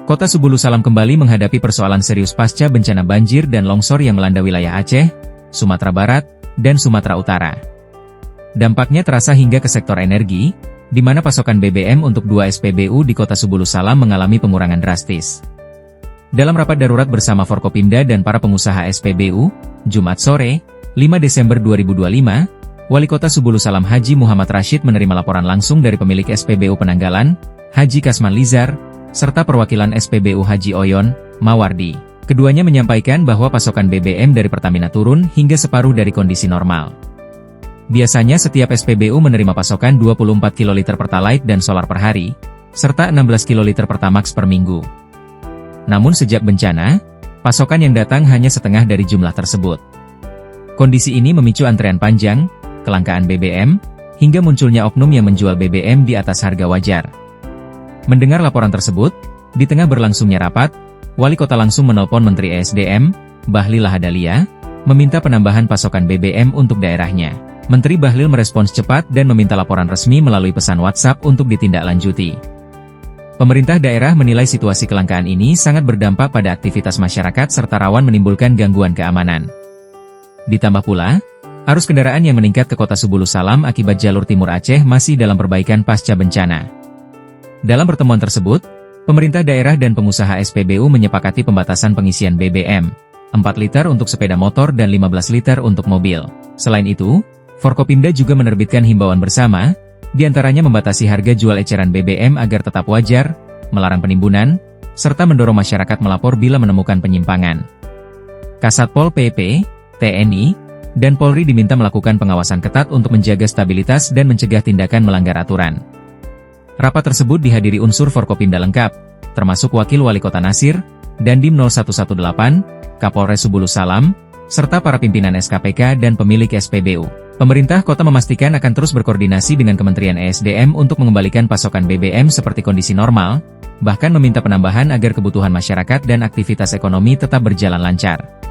Kota Subulu Salam kembali menghadapi persoalan serius pasca bencana banjir dan longsor yang melanda wilayah Aceh, Sumatera Barat, dan Sumatera Utara. Dampaknya terasa hingga ke sektor energi, di mana pasokan BBM untuk 2 SPBU di Kota Subulu Salam mengalami pengurangan drastis. Dalam rapat darurat bersama Forkopimda dan para pengusaha SPBU, Jumat sore, 5 Desember 2025, Wali Kota Subulu Salam Haji Muhammad Rashid menerima laporan langsung dari pemilik SPBU Penanggalan, Haji Kasman Lizar, serta perwakilan SPBU Haji Oyon, Mawardi. Keduanya menyampaikan bahwa pasokan BBM dari Pertamina turun hingga separuh dari kondisi normal. Biasanya setiap SPBU menerima pasokan 24 kL Pertalite dan solar per hari, serta 16 kL Pertamax per minggu. Namun sejak bencana, pasokan yang datang hanya setengah dari jumlah tersebut. Kondisi ini memicu antrean panjang, kelangkaan BBM, hingga munculnya oknum yang menjual BBM di atas harga wajar. Mendengar laporan tersebut, di tengah berlangsungnya rapat, Wali Kota langsung menelpon Menteri ESDM, Bahlil Lahadalia, meminta penambahan pasokan BBM untuk daerahnya. Menteri Bahlil merespons cepat dan meminta laporan resmi melalui pesan WhatsApp untuk ditindaklanjuti. Pemerintah daerah menilai situasi kelangkaan ini sangat berdampak pada aktivitas masyarakat serta rawan menimbulkan gangguan keamanan. Ditambah pula, arus kendaraan yang meningkat ke Kota Subulu Salam akibat jalur timur Aceh masih dalam perbaikan pasca bencana. Dalam pertemuan tersebut, pemerintah daerah dan pengusaha SPBU menyepakati pembatasan pengisian BBM, 4 liter untuk sepeda motor dan 15 liter untuk mobil. Selain itu, Forkopimda juga menerbitkan himbauan bersama, diantaranya membatasi harga jual eceran BBM agar tetap wajar, melarang penimbunan, serta mendorong masyarakat melapor bila menemukan penyimpangan. Kasatpol PP, TNI, dan Polri diminta melakukan pengawasan ketat untuk menjaga stabilitas dan mencegah tindakan melanggar aturan. Rapat tersebut dihadiri unsur Forkopimda lengkap, termasuk Wakil Wali Kota Nasir, Dandim 0118, Kapolres Subulu Salam, serta para pimpinan SKPK dan pemilik SPBU. Pemerintah kota memastikan akan terus berkoordinasi dengan Kementerian ESDM untuk mengembalikan pasokan BBM seperti kondisi normal, bahkan meminta penambahan agar kebutuhan masyarakat dan aktivitas ekonomi tetap berjalan lancar.